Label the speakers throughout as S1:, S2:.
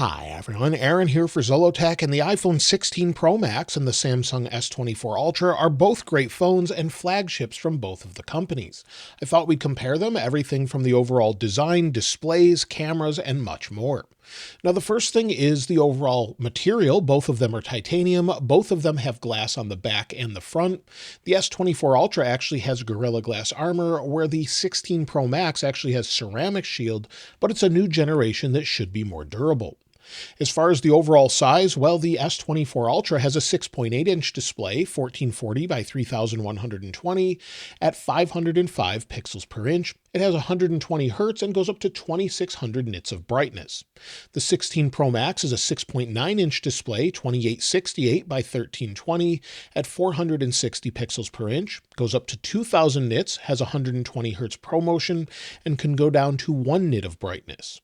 S1: Hi everyone, Aaron here for Zollotech, and the iPhone 16 Pro Max and the Samsung S24 Ultra are both great phones and flagships from both of the companies. I thought we'd compare them, everything from the overall design, displays, cameras, and much more. Now the first thing is the overall material. Both of them are titanium, both of them have glass on the back and the front. The S24 Ultra actually has Gorilla Glass armor, where the 16 Pro Max actually has ceramic shield, but it's a new generation that should be more durable. As far as the overall size, well, the S24 Ultra has a 6.8-inch display, 1440 by 3120 at 505 pixels per inch. It has 120 Hz and goes up to 2600 nits of brightness. The 16 Pro Max is a 6.9-inch display, 2868 by 1320 at 460 pixels per inch, goes up to 2000 nits, has 120 Hz ProMotion, and can go down to 1 nit of brightness.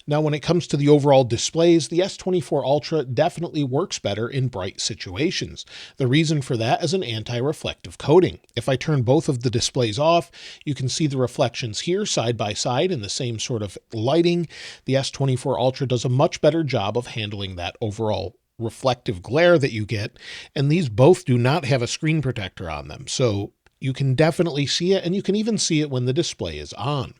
S1: Now, when it comes to the overall displays, the S24 Ultra definitely works better in bright situations. The reason for that is an anti-reflective coating. If I turn both of the displays off, you can see the reflections here side by side in the same sort of lighting. The S24 Ultra does a much better job of handling that overall reflective glare that you get, and these both do not have a screen protector on them, so you can definitely see it, and you can even see it when the display is on.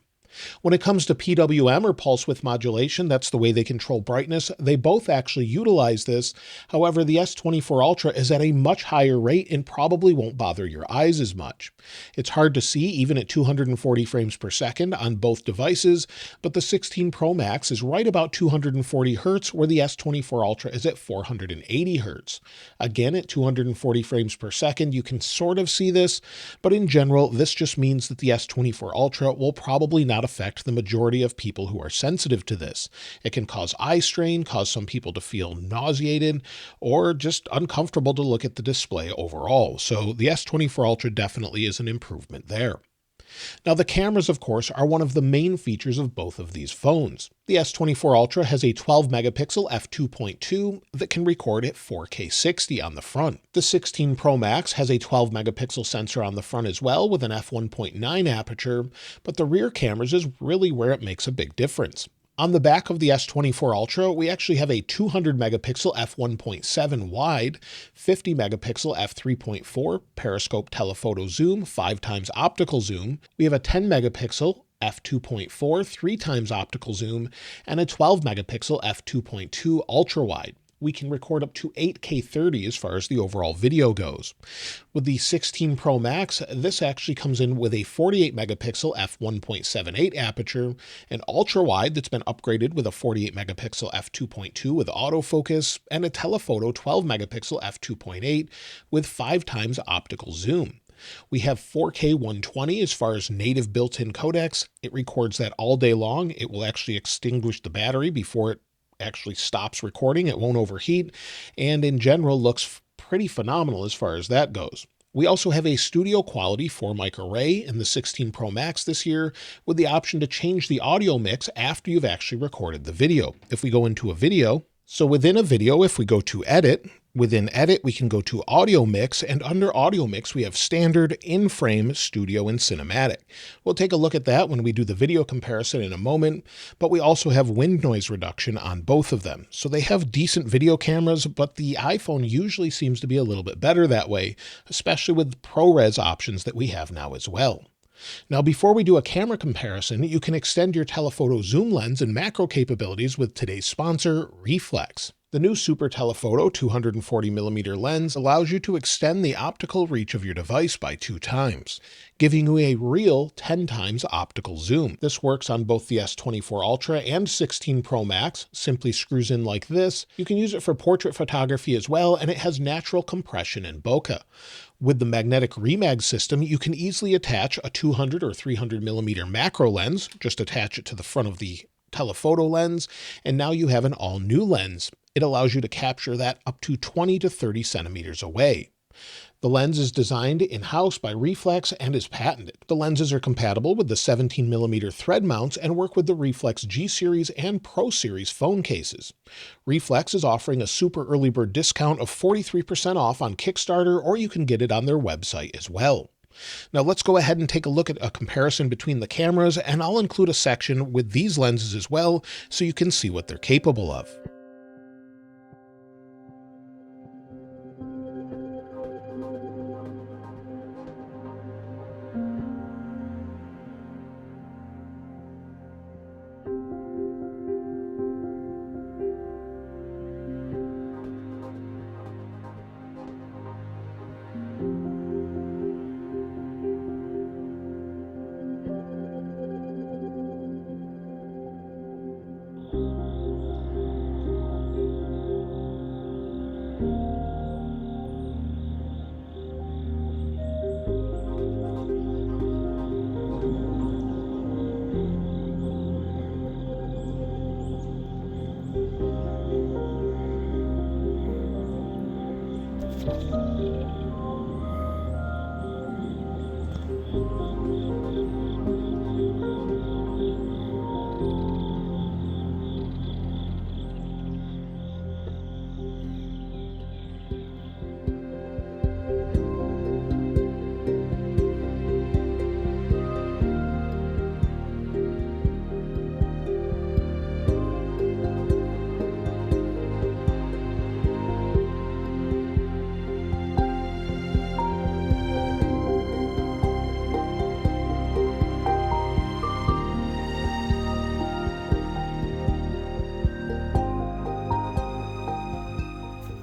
S1: When it comes to PWM or pulse width modulation, that's the way they control brightness. They both actually utilize this. However, the S24 Ultra is at a much higher rate and probably won't bother your eyes as much. It's hard to see even at 240 frames per second on both devices, but the 16 Pro Max is right about 240 Hz, where the S24 Ultra is at 480 Hz. Again, at 240 frames per second, you can sort of see this, but in general, this just means that the S24 Ultra will probably not affect the majority of people who are sensitive to this. It can cause eye strain, cause some people to feel nauseated, or just uncomfortable to look at the display overall. So the S24 Ultra definitely is an improvement there. Now, the cameras, of course, are one of the main features of both of these phones. The S24 Ultra has a 12-megapixel f2.2 that can record at 4K 60 on the front. The 16 Pro Max has a 12-megapixel sensor on the front as well with an f1.9 aperture, but the rear cameras is really where it makes a big difference. On the back of the S24 Ultra, we actually have a 200-megapixel f1.7 wide, 50-megapixel f3.4 periscope telephoto zoom, 5x optical zoom. We have a 10-megapixel f2.4 3x optical zoom, and a 12-megapixel f2.2 ultra-wide. We can record up to 8K 30 as far as the overall video goes. With the 16 Pro Max, this actually comes in with a 48-megapixel f1.78 aperture, an ultra-wide that's been upgraded with a 48-megapixel f2.2 with autofocus, and a telephoto 12-megapixel f2.8 with 5x optical zoom. We have 4K 120 as far as native built-in codecs. It records that all day long. It will actually extinguish the battery before it actually stops recording. It won't overheat, and in general looks pretty phenomenal as far as that goes. We also have a studio quality 4-mic array in the 16 Pro Max this year, with the option to change the audio mix after you've actually recorded the video. If we go into a video, so within a video, if we go to edit, within edit, we can go to audio mix, and under audio mix, we have standard, in-frame, studio, and cinematic. We'll take a look at that when we do the video comparison in a moment, but we also have wind noise reduction on both of them. So they have decent video cameras, but the iPhone usually seems to be a little bit better that way, especially with the ProRes options that we have now as well. Now, before we do a camera comparison, you can extend your telephoto zoom lens and macro capabilities with today's sponsor, Reflex. The new Super Telephoto 240mm lens allows you to extend the optical reach of your device by 2 times, giving you a real 10 times optical zoom. This works on both the S24 Ultra and 16 Pro Max, simply screws in like this. You can use it for portrait photography as well, and it has natural compression and bokeh. With the magnetic remag system, you can easily attach a 200 or 300mm macro lens, just attach it to the front of the telephoto lens, and now you have an all-new lens. It allows you to capture that up to 20 to 30 centimeters away. The lens is designed in-house by Reflex and is patented. The lenses are compatible with the 17mm thread mounts and work with the Reflex G Series and Pro Series phone cases. Reflex is offering a super early bird discount of 43% off on Kickstarter, or you can get it on their website as well. Now let's go ahead and take a look at a comparison between the cameras, and I'll include a section with these lenses as well so you can see what they're capable of.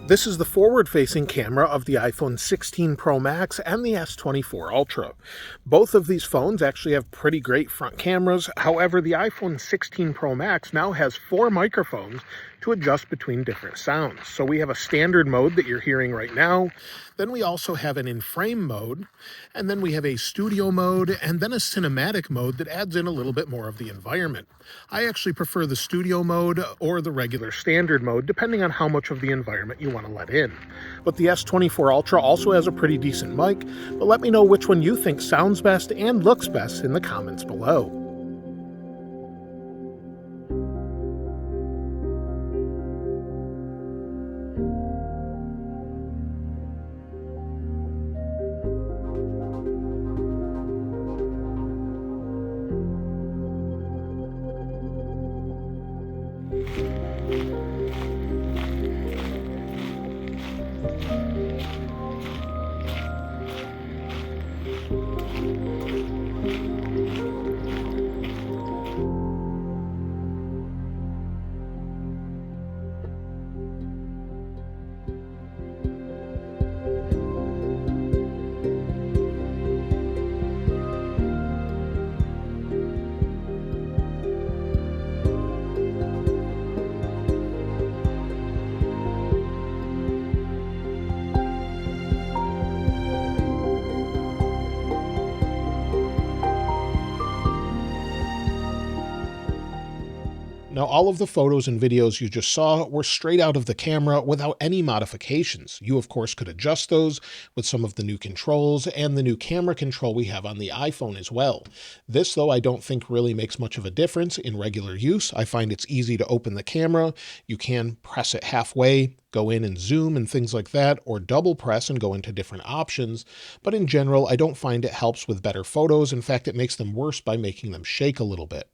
S1: This is the forward-facing camera of the iPhone 16 Pro Max and the S24 Ultra. Both of these phones actually have pretty great front cameras. However, the iPhone 16 Pro Max now has 4 microphones to adjust between different sounds. So we have a standard mode that you're hearing right now. Then we also have an in-frame mode, and then we have a studio mode, and then a cinematic mode that adds in a little bit more of the environment. I actually prefer the studio mode or the regular standard mode, depending on how much of the environment you want to let in. But the S24 Ultra also has a pretty decent mic, but let me know which one you think sounds best and looks best in the comments below. Now, all of the photos and videos you just saw were straight out of the camera without any modifications. You, of course, could adjust those with some of the new controls and the new camera control we have on the iPhone as well. This, though, I don't think really makes much of a difference in regular use. I find it's easy to open the camera. You can press it halfway, go in and zoom and things like that, or double press and go into different options. But in general, I don't find it helps with better photos. In fact, it makes them worse by making them shake a little bit.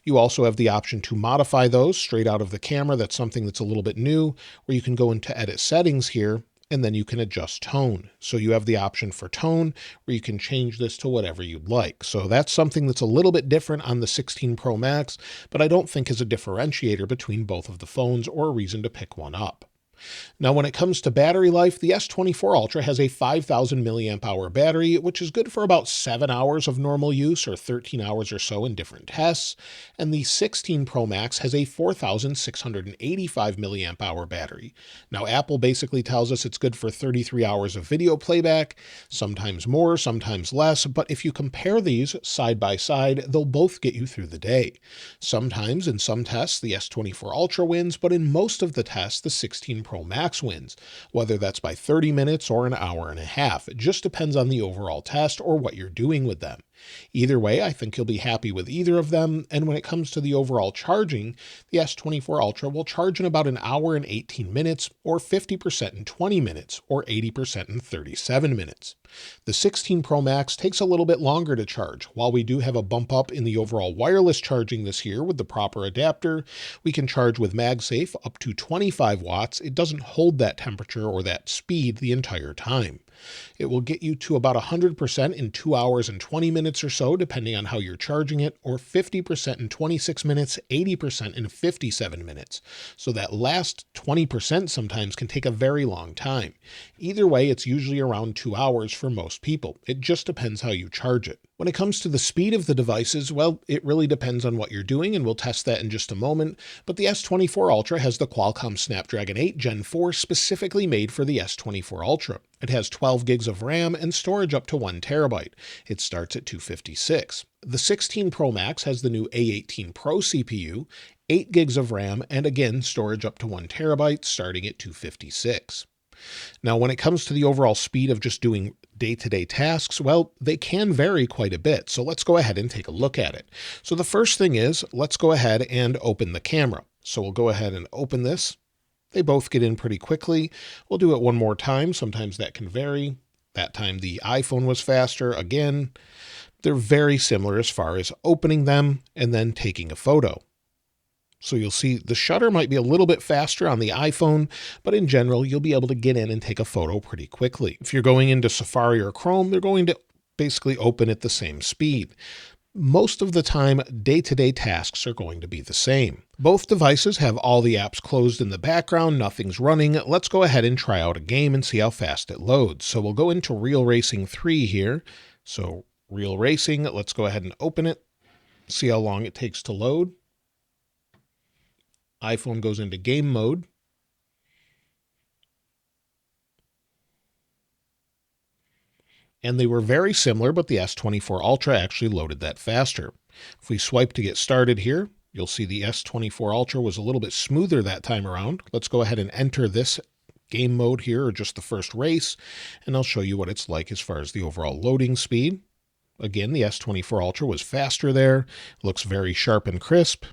S1: You also have the option to modify those straight out of the camera. That's something that's a little bit new, where you can go into edit settings here, and then you can adjust tone. So you have the option for tone where you can change this to whatever you'd like. So that's something that's a little bit different on the 16 Pro Max, but I don't think is a differentiator between both of the phones or a reason to pick one up. Now, when it comes to battery life, the S24 Ultra has a 5,000 milliamp hour battery, which is good for about 7 hours of normal use or 13 hours or so in different tests. And the 16 Pro Max has a 4,685 milliamp hour battery. Now, Apple basically tells us it's good for 33 hours of video playback, sometimes more, sometimes less. But if you compare these side by side, they'll both get you through the day. Sometimes in some tests, the S24 Ultra wins, but in most of the tests, the 16 Pro Max wins, whether that's by 30 minutes or an hour and a half. It just depends on the overall test or what you're doing with them. Either way, I think you'll be happy with either of them. And when it comes to the overall charging, the S24 Ultra will charge in about an hour and 18 minutes, or 50% in 20 minutes, or 80% in 37 minutes. The 16 Pro Max takes a little bit longer to charge. While we do have a bump up in the overall wireless charging this year with the proper adapter, we can charge with MagSafe up to 25 watts. It doesn't hold that temperature or that speed the entire time. It will get you to about 100% in 2 hours and 20 minutes or so, depending on how you're charging it, or 50% in 26 minutes, 80% in 57 minutes. So that last 20% sometimes can take a very long time. Either way, it's usually around 2 hours for most people. It just depends how you charge it. When it comes to the speed of the devices, well, it really depends on what you're doing, and we'll test that in just a moment. But the S24 Ultra has the Qualcomm Snapdragon 8 Gen 4 specifically made for the S24 Ultra. It has 12 gigs of RAM and storage up to 1 terabyte. It starts at $256. The 16 Pro Max has the new A18 Pro CPU, 8 gigs of RAM, and again, storage up to 1 terabyte starting at $256. Now, when it comes to the overall speed of just doing day-to-day tasks, well, they can vary quite a bit. So let's go ahead and take a look at it. So the first thing is, let's go ahead and open the camera. So we'll go ahead and open this. They both get in pretty quickly. We'll do it one more time. Sometimes that can vary. That time the iPhone was faster. Again, they're very similar as far as opening them and then taking a photo. So you'll see the shutter might be a little bit faster on the iPhone, but in general, you'll be able to get in and take a photo pretty quickly. If you're going into Safari or Chrome, they're going to basically open at the same speed. Most of the time, day-to-day tasks are going to be the same. Both devices have all the apps closed in the background, nothing's running. Let's go ahead and try out a game and see how fast it loads. So we'll go into Real Racing 3 here. So Real Racing, let's go ahead and open it, see how long it takes to load. iPhone goes into game mode. And they were very similar, but the S24 Ultra actually loaded that faster. If we swipe to get started here, you'll see the S24 Ultra was a little bit smoother that time around. Let's go ahead and enter this game mode here, or just the first race, and I'll show you what it's like as far as the overall loading speed. Again, the S24 Ultra was faster there. Looks very sharp and crisp.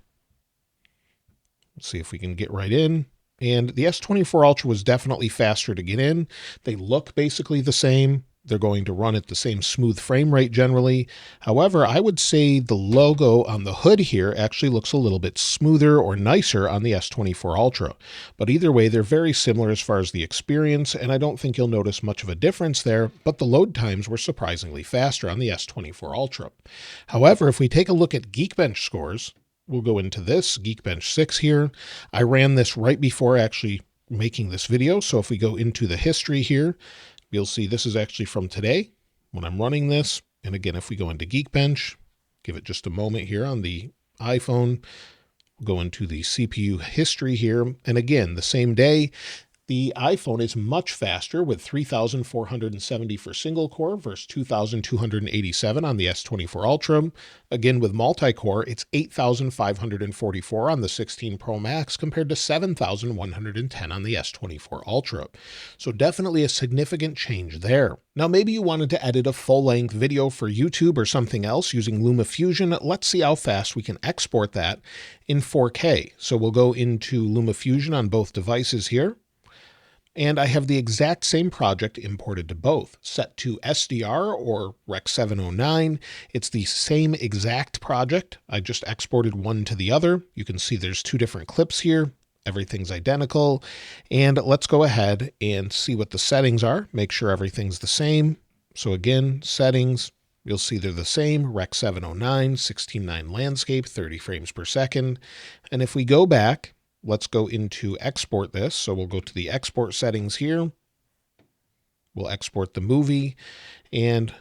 S1: Let's see if we can get right in. And the S24 Ultra was definitely faster to get in. They look basically the same. They're going to run at the same smooth frame rate generally. However, I would say the logo on the hood here actually looks a little bit smoother or nicer on the S24 Ultra. But either way, they're very similar as far as the experience, and I don't think you'll notice much of a difference there, but the load times were surprisingly faster on the S24 Ultra. However, if we take a look at Geekbench scores, we'll go into this, Geekbench 6 here. I ran this right before actually making this video, so if we go into the history here, you'll see this is actually from today when I'm running this. And again, if we go into Geekbench, give it just a moment here on the iPhone, we'll go into the CPU history here. And again, the same day, the iPhone is much faster with 3,470 for single core versus 2,287 on the S24 Ultra. Again, with multi-core, it's 8,544 on the 16 Pro Max compared to 7,110 on the S24 Ultra. So definitely a significant change there. Now, maybe you wanted to edit a full-length video for YouTube or something else using LumaFusion. Let's see how fast we can export that in 4K. So we'll go into LumaFusion on both devices here. And I have the exact same project imported to both, set to SDR or Rec 709. It's the same exact project. I just exported one to the other. You can see there's two different clips here. Everything's identical. And let's go ahead and see what the settings are. Make sure everything's the same. So again, settings, you'll see they're the same. Rec 709, 16:9 landscape, 30 frames per second. And if we go back, let's go into export this. So we'll go to the export settings here. We'll export the movie and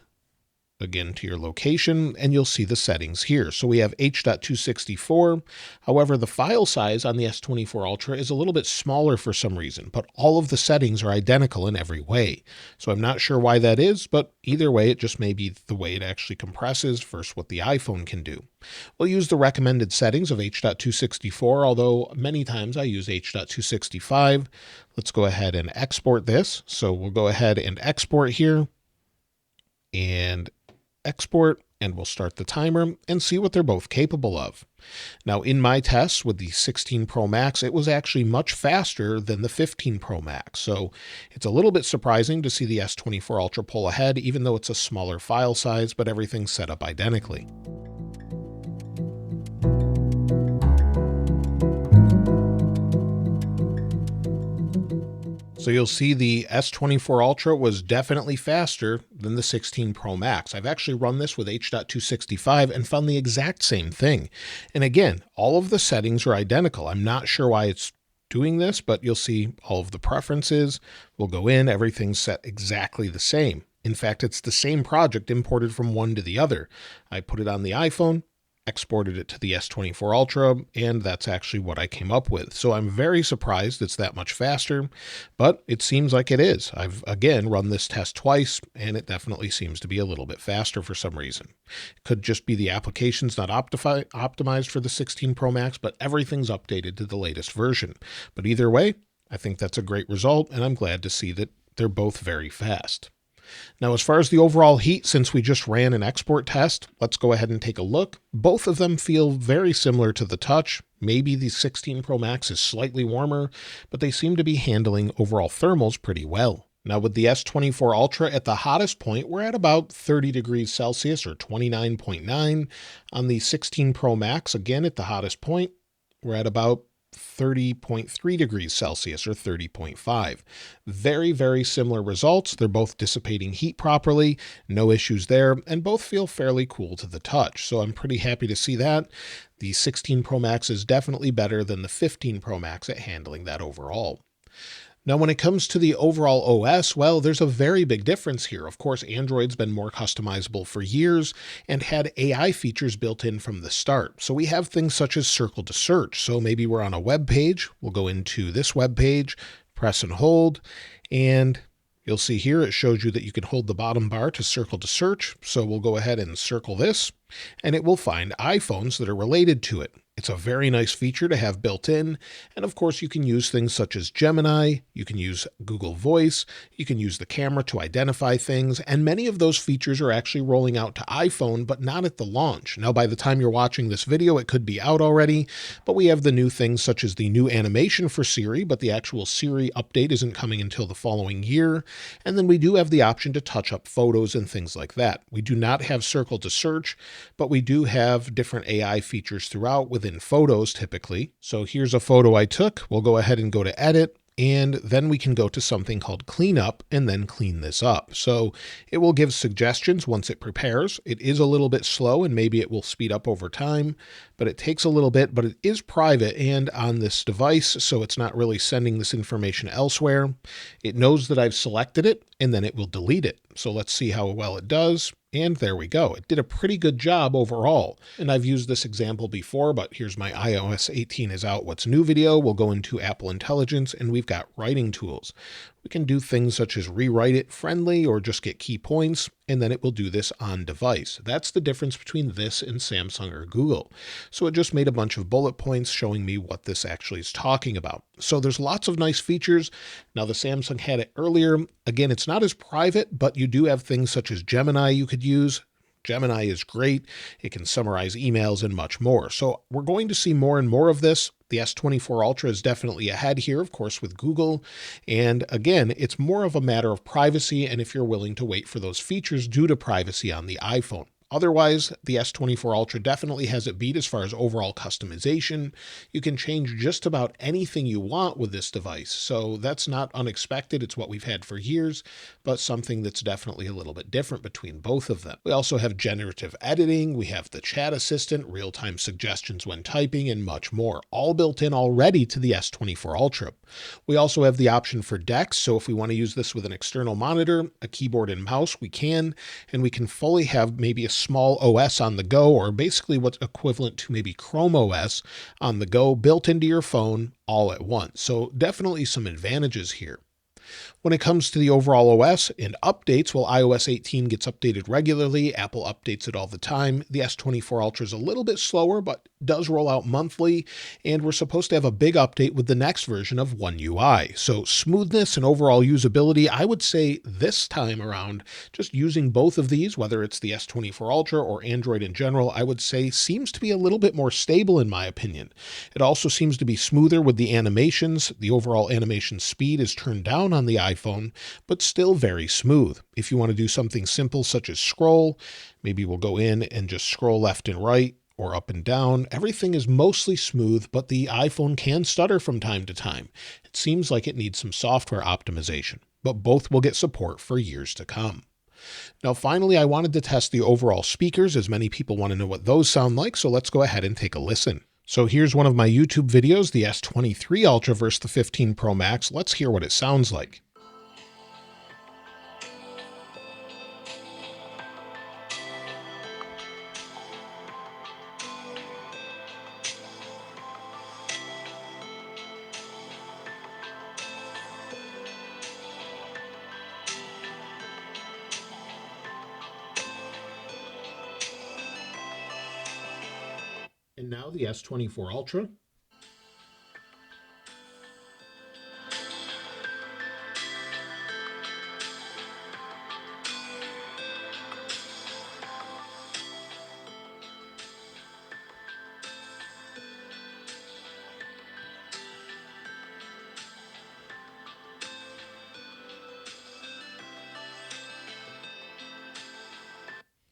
S1: again to your location, and you'll see the settings here. So we have H.264. However, the file size on the S24 Ultra is a little bit smaller for some reason, but all of the settings are identical in every way. So I'm not sure why that is, but either way, it just may be the way it actually compresses versus what the iPhone can do. We'll use the recommended settings of H.264, although many times I use H.265. Let's go ahead and export this. So we'll go ahead and export here and export, and we'll start the timer and see what they're both capable of. Now, in my tests with the 16 Pro Max, it was actually much faster than the 15 Pro Max. So it's a little bit surprising to see the S24 Ultra pull ahead, even though it's a smaller file size, but everything's set up identically. So you'll see the S24 Ultra was definitely faster than the 16 Pro Max. I've actually run this with H.265 and found the exact same thing. And again, all of the settings are identical. I'm not sure why it's doing this, but you'll see all of the preferences. We'll go in, everything's set exactly the same. In fact, it's the same project imported from one to the other. I put it on the iPhone, exported it to the S24 Ultra, and that's actually what I came up with. So I'm very surprised it's that much faster, but it seems like it is. I've, again, run this test twice, and it definitely seems to be a little bit faster for some reason. It could just be the application's not optimized for the 16 Pro Max, but everything's updated to the latest version. But either way, I think that's a great result, and I'm glad to see that they're both very fast. Now, as far as the overall heat, since we just ran an export test, let's go ahead and take a look. Both of them feel very similar to the Touch. Maybe the 16 Pro Max is slightly warmer, but they seem to be handling overall thermals pretty well. Now, with the S24 Ultra at the hottest point, we're at about 30 degrees Celsius or 29.9. On the 16 Pro Max, again at the hottest point, we're at about 30.3 degrees Celsius or 30.5. Very, very similar results. They're both dissipating heat properly, no issues there, and both feel fairly cool to the touch. So I'm pretty happy to see that. The 16 Pro Max is definitely better than the 15 Pro Max at handling that overall. Now, when it comes to the overall OS, well, there's a very big difference here. Of course, Android's been more customizable for years and had AI features built in from the start. So we have things such as circle to search. So maybe we're on a web page. We'll go into this web page, press and hold, and you'll see here it shows you that you can hold the bottom bar to circle to search. So we'll go ahead and circle this, and it will find iPhones that are related to it. It's a very nice feature to have built in. And of course, you can use things such as Gemini, you can use Google Voice, you can use the camera to identify things, and many of those features are actually rolling out to iPhone, but not at the launch. Now, by the time you're watching this video, it could be out already, but we have the new things such as the new animation for Siri, but the actual Siri update isn't coming until the following year. And then we do have the option to touch up photos and things like that. We do not have circle to search, but we do have different AI features throughout within photos typically. So here's a photo I took. We'll go ahead and go to edit, and then we can go to something called cleanup and then clean this up. So it will give suggestions once it prepares. It is a little bit slow and maybe it will speed up over time, but it takes a little bit, but it is private and on this device, so it's not really sending this information elsewhere. It knows that I've selected it and then it will delete it. So let's see how well it does. And there we go. It did a pretty good job overall. And I've used this example before, but here's my iOS 18 is out. What's new video. We'll go into Apple Intelligence and we've got writing tools. We can do things such as rewrite it friendly or just get key points, and then it will do this on device. That's the difference between this and Samsung or Google. So it just made a bunch of bullet points showing me what this actually is talking about. So there's lots of nice features. Now the Samsung had it earlier. Again, it's not as private, but you do have things such as Gemini you could use. Gemini is great. It can summarize emails and much more. So we're going to see more and more of this. The S24 Ultra is definitely ahead here, of course, with Google. And again, it's more of a matter of privacy and if you're willing to wait for those features due to privacy on the iPhone. Otherwise, the S24 Ultra definitely has it beat as far as overall customization. You can change just about anything you want with this device, so that's not unexpected. It's what we've had for years, but something that's definitely a little bit different between both of them. We also have generative editing, we have the chat assistant, real-time suggestions when typing, and much more, all built in already to the S24 Ultra. We also have the option for DeX, so if we want to use this with an external monitor, a keyboard and mouse, we can, and we can fully have maybe a small OS on the go, or basically what's equivalent to maybe Chrome OS on the go built into your phone all at once. So definitely some advantages here. When it comes to the overall OS and updates, well, iOS 18 gets updated regularly. Apple updates it all the time. The S24 Ultra is a little bit slower, but does roll out monthly. And we're supposed to have a big update with the next version of One UI. So smoothness and overall usability, I would say this time around, just using both of these, whether it's the S24 Ultra or Android in general, I would say seems to be a little bit more stable in my opinion. It also seems to be smoother with the animations. The overall animation speed is turned down on the iPhone, but still very smooth. If you want to do something simple such as scroll, maybe we'll go in and just scroll left and right or up and down. Everything is mostly smooth, but the iPhone can stutter from time to time. It seems like it needs some software optimization, but both will get support for years to come. Now, finally, I wanted to test the overall speakers as many people want to know what those sound like, so let's go ahead and take a listen. So here's one of my YouTube videos, the S23 Ultra versus the 15 Pro Max. Let's hear what it sounds like. And now the S24 Ultra.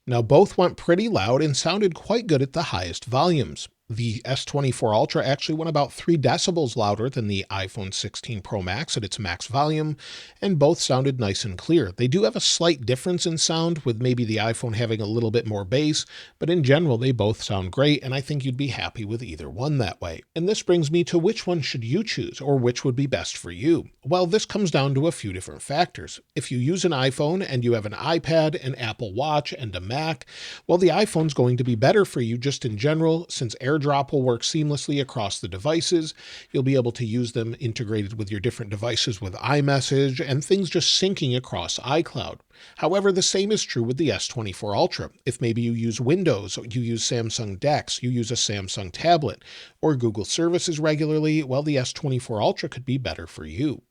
S1: Now, both went pretty loud and sounded quite good at the highest volumes. The S24 Ultra actually went about 3 decibels louder than the iPhone 16 Pro Max at its max volume, and both sounded nice and clear. They do have a slight difference in sound, with maybe the iPhone having a little bit more bass, but in general, they both sound great, and I think you'd be happy with either one that way. And this brings me to which one should you choose, or which would be best for you? Well, this comes down to a few different factors. If you use an iPhone and you have an iPad, an Apple Watch, and a Mac, well, the iPhone's going to be better for you just in general, since AirDrop will work seamlessly across the devices. You'll be able to use them integrated with your different devices with iMessage and things just syncing across iCloud. However, the same is true with the S24 Ultra. If maybe you use Windows, you use Samsung DeX, you use a Samsung tablet, or Google services regularly, well, the S24 Ultra could be better for you.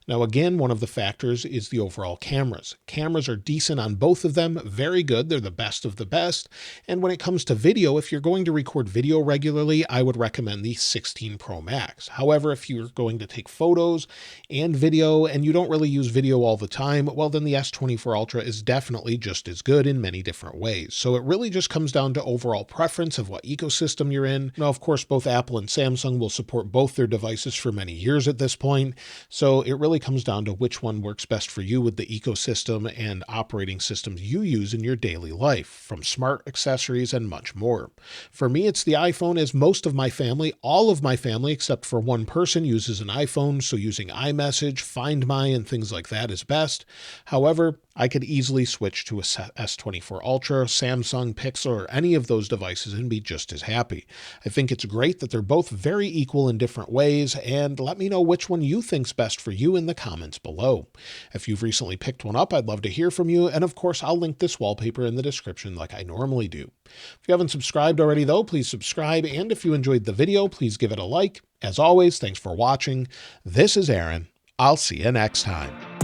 S1: Now, again, one of the factors is the overall cameras. Cameras are decent on both of them, very good. They're the best of the best. And when it comes to video, if you're going to record video regularly, I would recommend the 16 Pro Max. However, if you're going to take photos and video and you don't really use video all the time, well, then the S24 Ultra is definitely just as good in many different ways. So it really just comes down to overall preference of what ecosystem you're in. Now, of course, both Apple and Samsung will support both their devices for many years at this point. So it really comes down to which one works best for you with the ecosystem and operating systems you use in your daily life, from smart accessories and much more. For me, it's the iPhone, as most of my family, all of my family except for one person, uses an iPhone, so using iMessage, Find My, and things like that is best. However, I could easily switch to a S24 Ultra, Samsung, Pixel, or any of those devices and be just as happy. I think it's great that they're both very equal in different ways, and let me know which one you think's best for you in the comments below. If you've recently picked one up, I'd love to hear from you, and of course, I'll link this wallpaper in the description like I normally do. If you haven't subscribed already though, please subscribe, and if you enjoyed the video, please give it a like. As always, thanks for watching. This is Aaron. I'll see you next time.